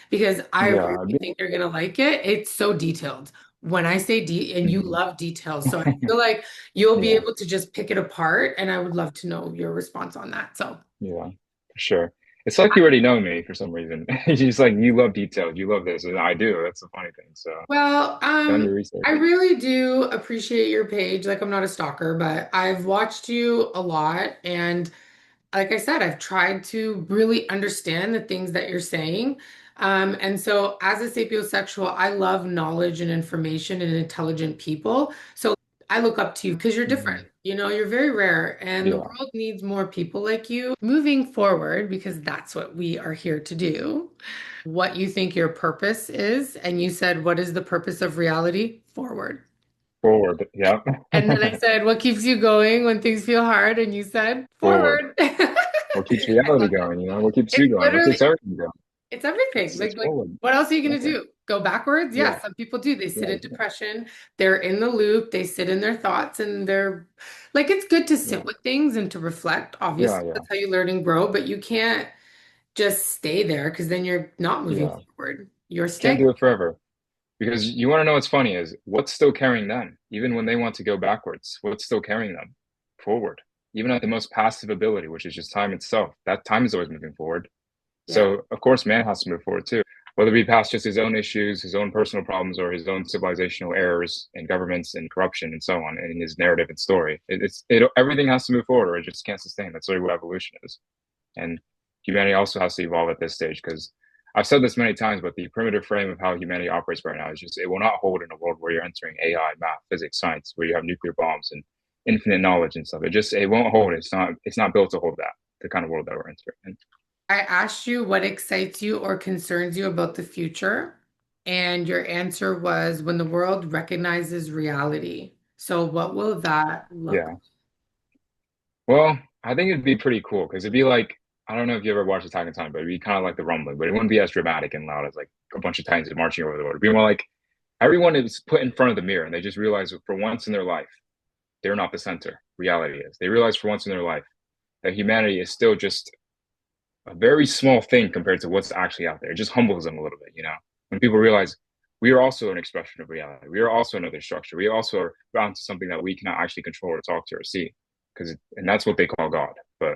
because I yeah, really think you're gonna like it. It's so detailed. When I say and you mhm, love details, so I feel like you'll be yeah. able to just pick it apart, and I would love to know your response on that. So, Yeah, for sure. It's like you already know me for some reason. It's just like you love details, you love this, and I do. That's the funny thing. So well, done your research. I really do appreciate your page. Like, I'm not a stalker, but I've watched you a lot, and like I said, I've tried to really understand the things that you're saying. And so, as a sapiosexual, I love knowledge and information and intelligent people. So, I look up to you because you're different. Mhm. You're very rare, and the Yeah, world needs more people like you moving forward because that's what we are here to do. What you think your purpose is. And you said, what is the purpose of reality? Forward. forward. Yeah, And then I said, what keeps you going when things feel hard? And you said, forward. forward. What keeps I reality love it. going? You know, what keeps you It's going? What keeps literally, everything going? it's everything. It's Like, forward. what else are you Yeah, going to do? Go backwards? yeah, Yes, some people do. They sit yeah, in depression. They're in the loop. They sit in their thoughts and they're like, it's good to sit yeah, with things and to reflect. yeah, Obviously, yeah. that's how you learn and grow, but you can't just stay there because then you're not moving Yeah. forward. You're Can't do stagnant. it forever. Because you want to know what's funny is what's still carrying them, even when they want to go backwards, what's still carrying them forward, even at the most passive ability, which is just time itself. That time is always moving forward. Yeah. So, of course, man has to move forward too, whether it be past just his own issues, his own personal problems, or his own civilizational errors and governments and corruption and so on, and in his narrative and story. Everything has to move forward, or it just can't sustain. That's really what evolution is. And humanity also has to evolve at this stage because I've said this many times, but the primitive frame of how humanity operates right now is just it will not hold in a world where you're entering AI, math, physics, science, where you have nuclear bombs and infinite knowledge and stuff. It won't hold. It's not built to hold that, the kind of world that we're entering. And I asked you what excites you or concerns you about the future, and your answer was when the world recognizes reality. So, what will that look? yeah. Well, I think it'd be pretty cool because it'd be like I don't know if you ever watched Attack on Titan, but it'd be kind of like the rumbling, but it wouldn't be as dramatic and loud as like a bunch of titans marching over the world. It'd be more like everyone is put in front of the mirror and they just realize for once in their life they're not the center. Reality is. They realize for once in their life. that humanity is still just a very small thing compared to what's actually out there. It just humbles them a little bit, you know? When people realize we are also an expression of reality. We are also another structure. We also are bound to something that we cannot actually control or talk to or see. And that's what they call God. But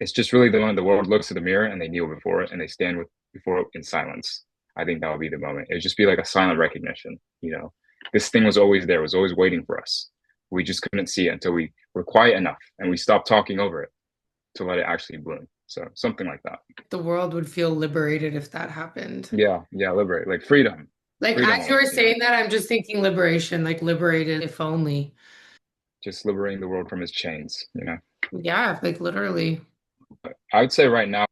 it's just really the moment the world looks at the mirror and they kneel before it and they stand before it in silence. I think that would be the moment. It would just be like a silent recognition, you know. This thing was always there, was always waiting for us. We just couldn't see it until we were quiet enough and we stopped talking over it to let it actually bloom. So something like that. The world would feel liberated if that happened. Yeah, yeah, liberate, like freedom, Like freedom as you were almost, you know, saying that, I'm just thinking liberation, like liberated, if only. just liberating the world from its chains, you know. Yeah, like literally. But I would say right now,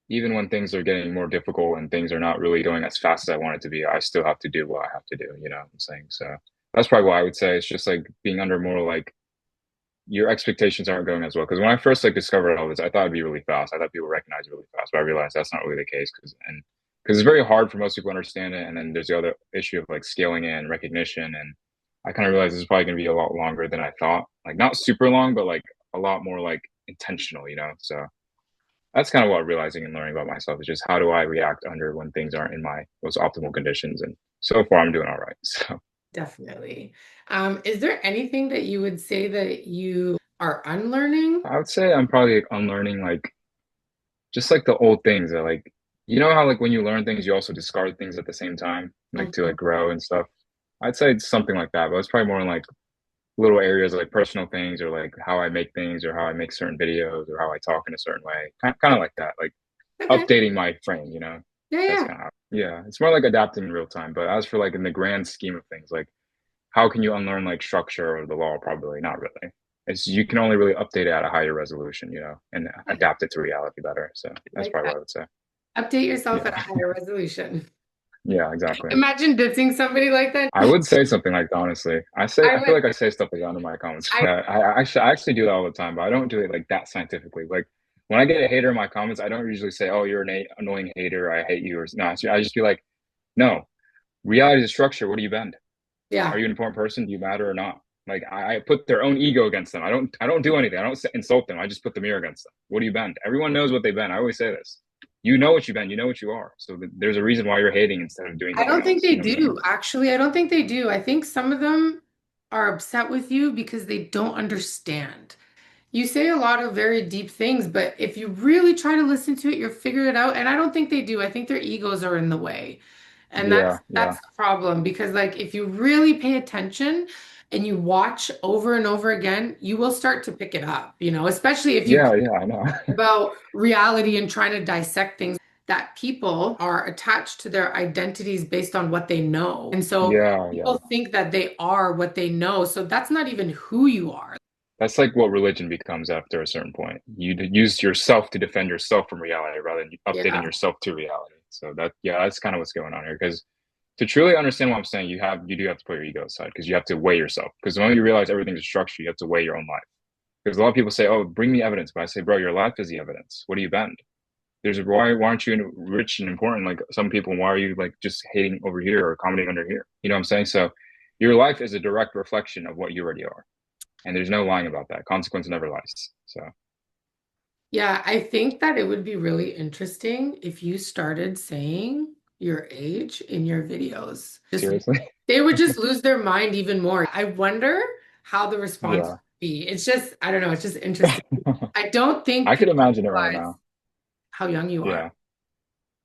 even when things are getting more difficult and things are not really going as fast as I want it to be, I still have to do what I have to do, you know what I'm saying? So that's probably what I would say. It's just like being under more like your expectations aren't going as well. Because when I first like discovered all this, I thought it'd be really fast. I thought people recognize it really fast, but I realized that's not really the case. Because it's very hard for most people to understand it, and then there's the other issue of like scaling it and recognition. And I kind of realized this is probably going to be a lot longer than I thought. Like not super long, but like a lot more like intentional, you know. So that's kind of what I'm realizing and learning about myself is just how do I react under when things aren't in my most optimal conditions. And so far, I'm doing all right. So Definitely. Is there anything that you would say that you are unlearning? I would say I'm probably like, unlearning like just like the old things that like you know how like when you learn things you also discard things at the same time like to Mhm. like grow and stuff. I'd say it's something like that, but it's probably more in like little areas like personal things or like how I make things or how I make certain videos or how I talk in a certain way. Kind of like that, like Okay. updating my frame, you know. Yeah, That's yeah. kind of yeah, it's more like adapting in real time. But as for like in the grand scheme of things, like how can you unlearn like structure or the law? Probably not really. It's you can only really update it at a higher resolution, you know, and Yeah. adapt it to reality better. So that's Like probably that. what I would say. Update yourself at a Yeah. higher resolution. Yeah, exactly. Imagine dissing somebody like that. I would say something like that, honestly. I I feel would, like I say stuff like that in my comments. I, I actually do that all the time, but I don't do it like that scientifically. Like when I get a hater in my comments, I don't usually say, "Oh, you're an annoying hater. I hate you," or no. I just be like, "No, reality is structure. What do you bend? Are yeah. you an important person? Do you matter or not?" Like I put their own ego against them. I don't do anything. I don't insult them. I just put the mirror against them. What do you bend? Everyone knows what they bend. I always say this. You know what you bend. You know what you are. So there's a reason why you're hating instead of doing I something don't think else. they You know what I'm saying? do. Actually, I don't think they do. I think some of them are upset with you because they don't understand. You say a lot of very deep things, but if you really try to listen to it, you'll figure it out. And I don't think they do. I think their egos are in the way. And Yeah, that's yeah, the problem because like if you really pay attention and you watch over and over again, you will start to pick it up, especially if you yeah, yeah. I know. about reality and trying to dissect things that people are attached to their identities based on what they know. And so Yeah, yeah. people think that they are what they know. So that's not even who you are. That's like what religion becomes after a certain point. You use yourself to defend yourself from reality rather than updating Yeah. yourself to reality. So that, yeah, that's kind of what's going on here. Because to truly understand what I'm saying, you do have to put your ego aside because you have to weigh yourself. Because the moment you realize everything's a structure, you have to weigh your own life. Because a lot of people say, "Oh, bring me evidence," but I say, "Bro, your life is the evidence. What do you bend? Why aren't you rich and important like some people? Why are you like just hating over here or commenting under here? You know what I'm saying? So your life is a direct reflection of what you already are. And there's no lying about that. Consequence never lies. So Yeah, I think that it would be really interesting if you started saying your age in your videos. Just seriously, they would just lose their mind even more. I wonder how the response would yeah. be. It's just, I don't know, it's just interesting. I don't think I could people imagine it right realize now. how young you are. Yeah.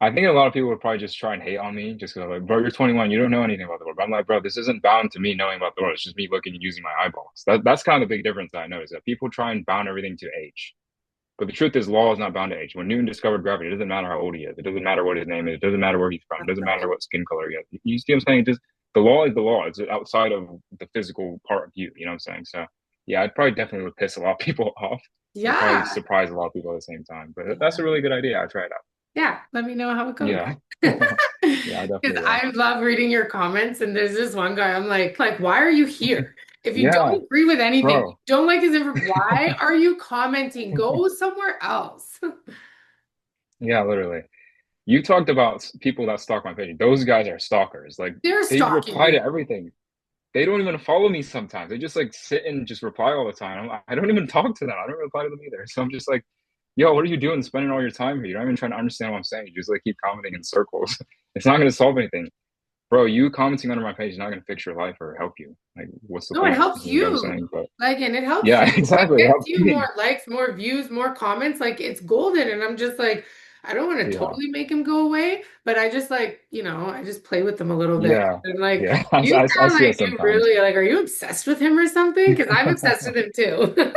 I think a lot of people would probably just try and hate on me just because I'm like, bro, you're 21, you don't know anything about the world. But I'm like, bro, this isn't bound to me knowing about the world. It's just me looking and using my eyeballs. That's kind of the big difference that I noticed that people try and bound everything to age. But the truth is, law is not bound to age. When Newton discovered gravity, it doesn't matter how old he is. It doesn't matter what his name is. It doesn't matter where he's from. It That's doesn't matter right. what skin color he has. You see what I'm saying? Just the law is the law. It's outside of the physical part of you. You know what I'm saying? So yeah, I'd probably definitely would piss a lot of people off. It'd probably Yeah. surprise a lot of people at the same time. But that's Yeah. a really good idea. I'll try it out. Yeah. Let me know how it goes. Yeah. Yeah, I Because definitely will. I love reading your comments, and there's this one guy, I'm like, why are you here? If you Yeah, don't agree with anything, you bro. don't like his information, why are you commenting? Go somewhere else. Yeah, literally. You talked about people that stalk my page. Those guys are stalkers. Like They're they stalking reply you. to everything. they don't even follow me sometimes. They just like sit and just reply all the time. I don't even talk to them. I don't reply to them either. So I'm just like, yo, what are you doing spending all your time here? You're not even trying to understand what I'm saying. You just like keep commenting in circles. It's not going to solve anything. Bro, you commenting under my page is not going to fix your life or help you. Like, what's the No, it point? helps You know what I'm you. saying? But Like, and it helps yeah, you. It exactly. It gets helps you more me. likes, more views, more comments. Like, it's golden. And I'm just like, I don't want to Yeah. totally make him go away, but I just like, I just play with them a little bit. Yeah. And like, Yeah. you I sound see that like you sometimes. really like, are you obsessed with him or something? Because I'm obsessed with him too.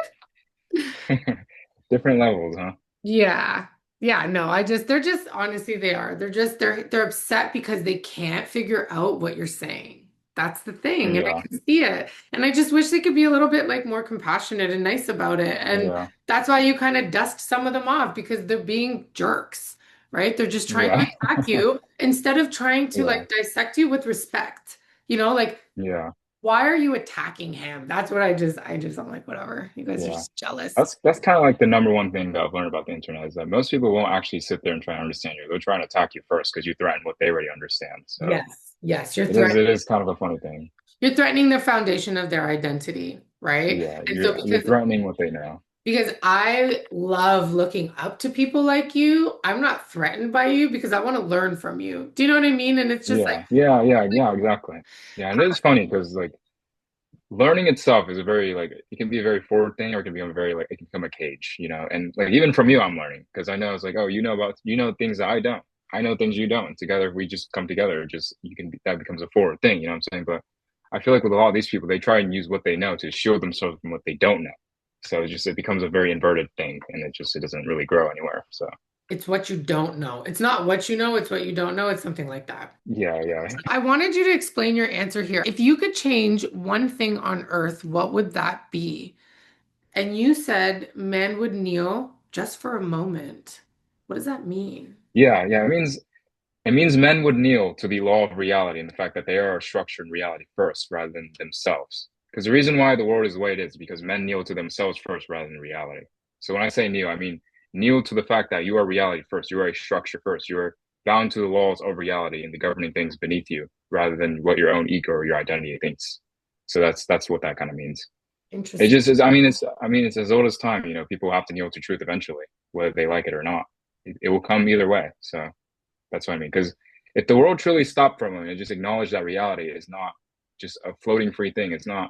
Different levels, huh? Yeah. Yeah, no, they're just honestly they are. They're upset because they can't figure out what you're saying. That's the thing. And I Yeah. can see it. And I just wish they could be a little bit like more compassionate and nice about it. And Yeah. that's why you kind of dust some of them off because they're being jerks, right? They're just trying to Yeah. attack you instead of trying to Yeah. like dissect you with respect. Like Yeah. why are you attacking him? That's what I'm like, whatever. You guys are Yeah. just jealous. That's kind of like the number one thing that I've learned about the internet is that most people won't actually sit there and try to understand you. They'll try and attack you first because you threaten what they already understand. So Yes. Yes, you're it is kind of a funny thing. You're threatening the foundation of their identity, right? Yeah, And so you're threatening what they know. because I love looking up to people like you, I'm not threatened by you because I want to learn from you. Do you know what I mean? And it's just like, Yeah, yeah, yeah, yeah, exactly. Yeah, and it is funny because like learning itself is a very like it can be a very forward thing or it can become very like it can become a cage, and like even from you I'm learning because I know it's like, oh, you know things that I don't. I know things you don't. Together we just come together, just you can that becomes a forward thing, you know what I'm saying? But I feel like with a lot of these people, they try and use what they know to shield themselves from what they don't know. So it becomes a very inverted thing and it doesn't really grow anywhere. So it's what you don't know. It's not what you know, it's what you don't know. It's something like that. yeah, yeah. I wanted you to explain your answer here. If you could change one thing on earth, what would that be? And you said men would kneel just for a moment. What does that mean? Yeah, yeah. It means men would kneel to the law of reality and the fact that they are a structure in reality first rather than themselves. Because the reason why the world is the way it is because men kneel to themselves first rather than reality. So when I say kneel, I mean kneel to the fact that you are reality first. You are a structure first. You are bound to the laws of reality and the governing things beneath you rather than what your own ego or your identity thinks. So that's what that kind of means. It Interesting. just is. I mean, it's as old as time. People have to kneel to truth eventually, whether they like it or not. It will come either way. So. That's what I mean. Because if the world truly stopped for a moment and just acknowledged that reality is not just a floating free thing, it's not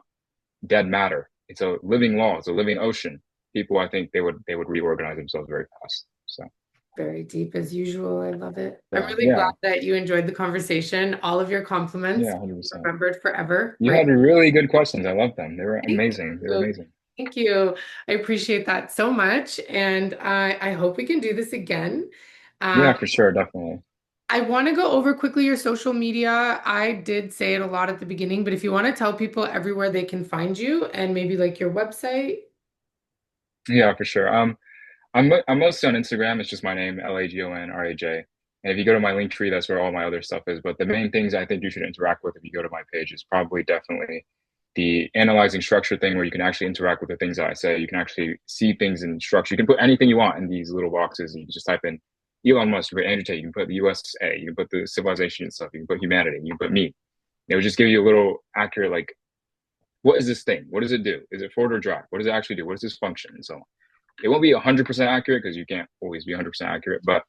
dead matter. It's a living law. It's a living ocean. People, I think they would reorganize themselves very fast. So Very deep as usual. I love it. I'm yeah, really glad yeah, that you enjoyed the conversation. All of your compliments yeah, 100%. remembered forever, You right? had really good questions. I love them. They were Thank amazing. They were you. amazing. Thank you. I appreciate that so much. And I hope we can do this again. Yeah, Um, for sure, definitely. I want to go over quickly your social media. I did say it a lot at the beginning, but if you want to tell people everywhere they can find you and maybe like your website. Yeah, for sure. I'm mostly on Instagram. It's just my name, LAGONRAJ. And if you go to my link tree, that's where all my other stuff is. But the main things I think you should interact with if you go to my page is probably definitely the analyzing structure thing where you can actually interact with the things that I say. You can actually see things in structure. You can put anything you want in these little boxes. You can just type in Elon Musk, you put Andrew Tate, you can put the USA, you can put the civilization and stuff, you can put humanity, you can put me. It would just give you a little accurate, like, what is this thing? What does it do? Is it forward or drive? What does it actually do? What does this function? And so on. It won't be 100% accurate because you can't always be 100% accurate, but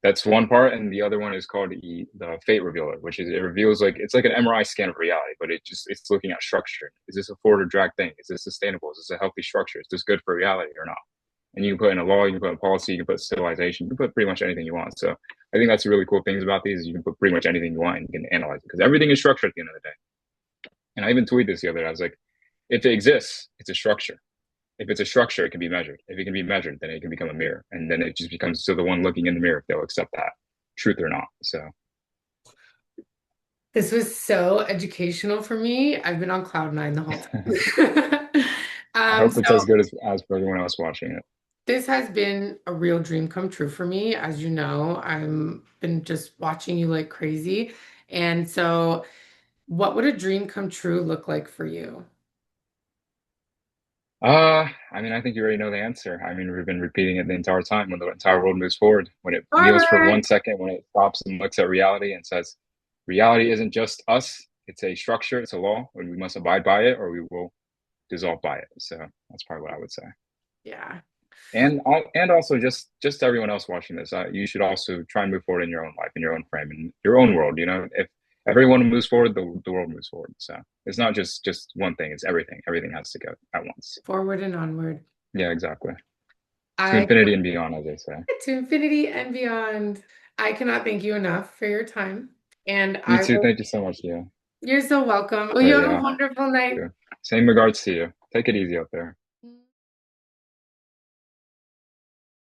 that's one part, and the other one is called the fate revealer, which is it reveals like it's like an MRI scan of reality, but it's looking at structure. Is this a forward or drag thing? Is this sustainable? Is this a healthy structure? Is this good for reality or not? And you can put in a law, you can put in policy, you can put civilization, you can put pretty much anything you want. So I think that's the really cool things about these. Is you can put pretty much anything you want and you can analyze it because everything is structured at the end of the day. And I even tweeted this the other day. I was like, if it exists, it's a structure. If it's a structure, it can be measured. If it can be measured, then it can become a mirror. And then it just becomes to the one looking in the mirror if they'll accept that truth or not. So This was so educational for me. I've been on cloud nine the whole time. I hope it's So as good as for everyone else watching it. this has been a real dream come true for me. As you know, I'm been just watching you like crazy. And so, what would a dream come true look like for you? I mean, I think you already know the answer. I mean, we've been repeating it the entire time when the entire world moves forward, when it kneels for Forward. 1 second, when it stops and looks at reality and says, reality isn't just us. it's a structure, it's a law, and we must abide by it, or we will dissolve by it. So that's probably what I would say. Yeah. And also just everyone else watching this, you should also try and move forward in your own life, in your own frame, in your own world. You know, if everyone moves forward, the world moves forward. So it's not just one thing; it's everything. Everything has to go at once. Forward and onward. Yeah, exactly. To I infinity and beyond, as they say. To infinity and beyond. I cannot thank you enough for your time. And You I too. will, Thank you so much, Gia. you're so welcome. Well, But you have a yeah, wonderful night. too. Same regards to you. Take it easy out there.